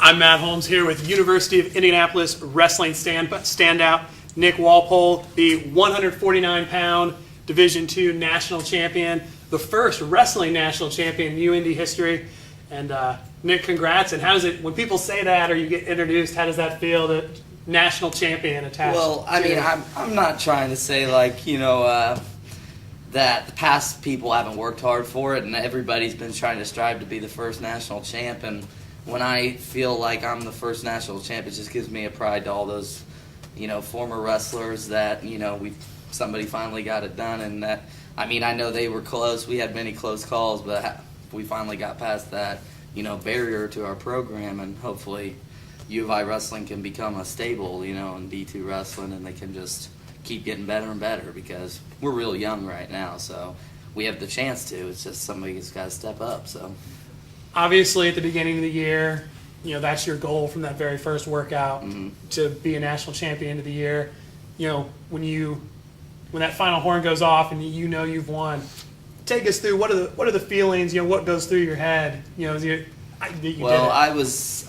I'm Matt Holmes here with University of Indianapolis wrestling standout Nick Walpole, the 149-pound Division II national champion, the first wrestling national champion in UIndy history. And Nick, congrats. And how does it, when people say that or you get introduced, how does that feel, the national champion attached? Well, I mean, I'm not trying to say like, that the past people haven't worked hard for it, and everybody's been trying to strive to be the first national champ. And when I feel like I'm the first national champ, it just gives me a pride to all those, former wrestlers that, somebody finally got it done. And that, I mean, I know they were close. We had many close calls, but we finally got past that, barrier to our program, and hopefully U of I wrestling can become a stable, in D2 wrestling, and they can just keep getting better and better, because we're real young right now, so we have the chance to. It's just somebody's got to step up. So obviously at the beginning of the year, that's your goal from that very first workout, to be a national champion of the year. When that final horn goes off and you've won, take us through what are the feelings, what goes through your head, I was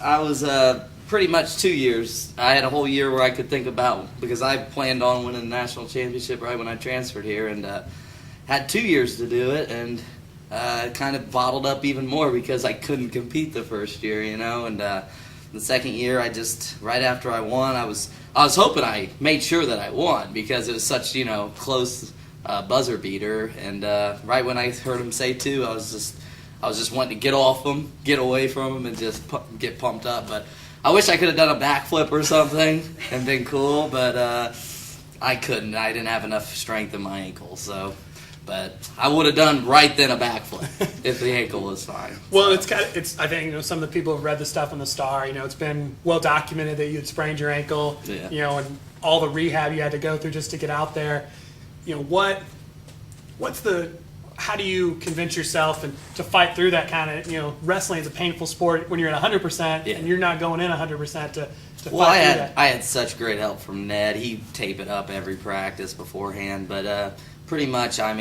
pretty much 2 years. I had a whole year where I could think about, because I planned on winning the national championship right when I transferred here, and had 2 years to do it, and kind of bottled up even more because I couldn't compete the first year, and the second year, right after I won, I was hoping I made sure that I won, because it was such, close buzzer beater, and right when I heard him say two, I was just wanting to get off him, get away from him, and just get pumped up. But I wish I could have done a backflip or something and been cool, but I couldn't. I didn't have enough strength in my ankle, so. But I would have done right then a backflip if the ankle was fine. Well, I think some of the people have read the stuff on the Star. It's been well documented that you had sprained your ankle. Yeah. And all the rehab you had to go through just to get out there. How do you convince yourself and to fight through that kind of, wrestling is a painful sport when you're at 100%, and you're not going in 100% to fight through that. I had such great help from Ned. He'd tape it up every practice beforehand, but pretty much, Coach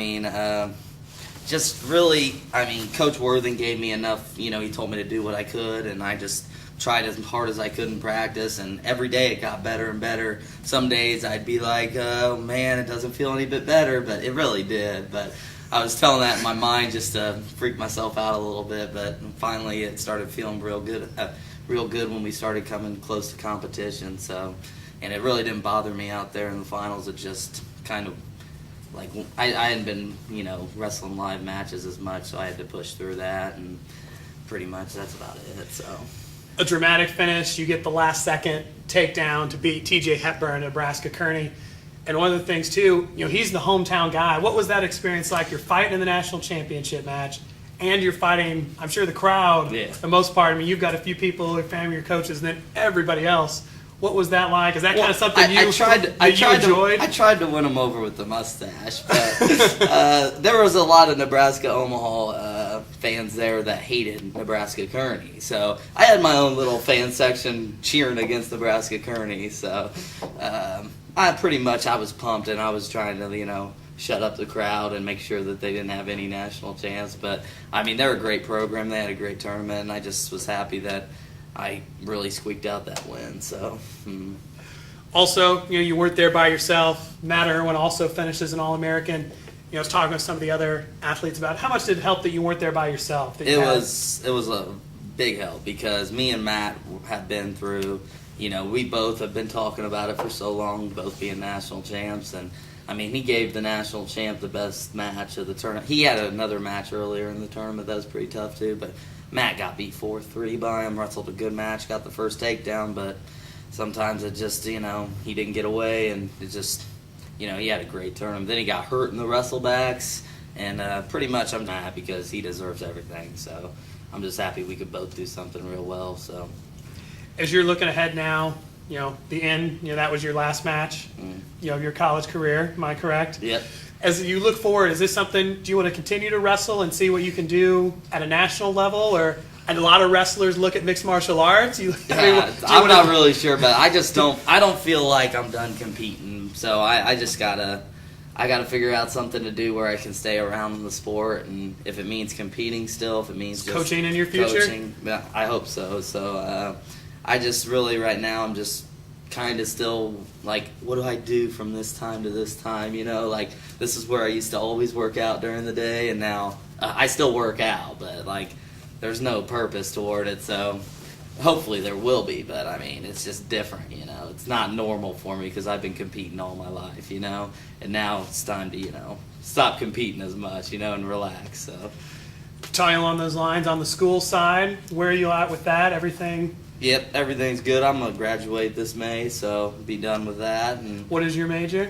Worthing gave me enough, he told me to do what I could, and I just tried as hard as I could in practice, and every day it got better and better. Some days I'd be like, oh man, it doesn't feel any bit better, but it really did. But I was telling that in my mind just to freak myself out a little bit, but finally it started feeling real good when we started coming close to competition. So, and it really didn't bother me out there in the finals. It just kind of, like, I hadn't been, wrestling live matches as much, so I had to push through that, and pretty much that's about it. So a dramatic finish. You get the last second takedown to beat TJ Hepburn, Nebraska Kearney. And one of the things, too, he's the hometown guy. What was that experience like? You're fighting in the national championship match, and you're fighting, I'm sure, the crowd, for the most part. You've got a few people, your family, your coaches, and then everybody else. What was that like? Is that kind of something you enjoyed? I tried to win them over with the mustache, but there was a lot of Nebraska Omaha fans there that hated Nebraska Kearney. So I had my own little fan section cheering against Nebraska Kearney. So I was pumped, and I was trying to, shut up the crowd and make sure that they didn't have any national chance. But, they're a great program. They had a great tournament, and I just was happy that I really squeaked out that win. So, Also, you weren't there by yourself. Matt Irwin also finished as an All-American. I was talking with some of the other athletes about how much did it help that you weren't there by yourself. It was a big help, because me and Matt have been through. We both have been talking about it for so long, both being national champs, and he gave the national champ the best match of the tournament. He had another match earlier in the tournament that was pretty tough too, but Matt got beat 4-3 by him, wrestled a good match, got the first takedown, but sometimes it just, he didn't get away, and it just, he had a great tournament. Then he got hurt in the wrestlebacks, and pretty much I'm not happy because he deserves everything. So I'm just happy we could both do something real well. So as you're looking ahead now, the end, that was your last match, of your college career. Am I correct? Yep. As you look forward, is this something, do you want to continue to wrestle and see what you can do at a national level? Or a lot of wrestlers look at mixed martial arts. I'm not really sure, but I don't feel like I'm done competing. So I just gotta figure out something to do where I can stay around the sport, and if it means competing still, if it means just coaching in your future, coaching, yeah, I hope so. So I just really right now I'm just kind of still like, what do I do from this time to this time? You know, like this is where I used to always work out during the day, and now I still work out, but like there's no purpose toward it. So hopefully there will be, but I mean it's just different. You know, it's not normal for me because I've been competing all my life. You know, and now it's time to stop competing as much. You know, and relax. So. Talking along those lines, on the school side, where are you at with that? Everything? Yep, everything's good. I'm gonna graduate this May, so be done with that. And what is your major?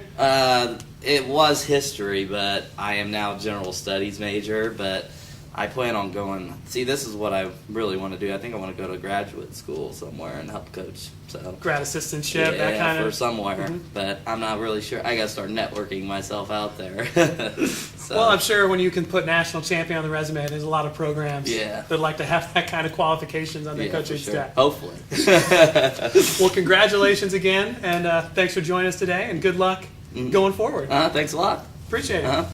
It was history, but I am now general studies major. But I plan on going. See, this is what I really want to do. I think I want to go to graduate school somewhere and help coach. So grad assistantship, yeah, that kind of for somewhere. Mm-hmm. But I'm not really sure. I gotta start networking myself out there. So. Well, I'm sure when you can put national champion on the resume, there's a lot of programs that like to have that kind of qualifications on their coaching staff. Hopefully. Well, congratulations again, and thanks for joining us today, and good luck going forward. Thanks a lot. Appreciate it.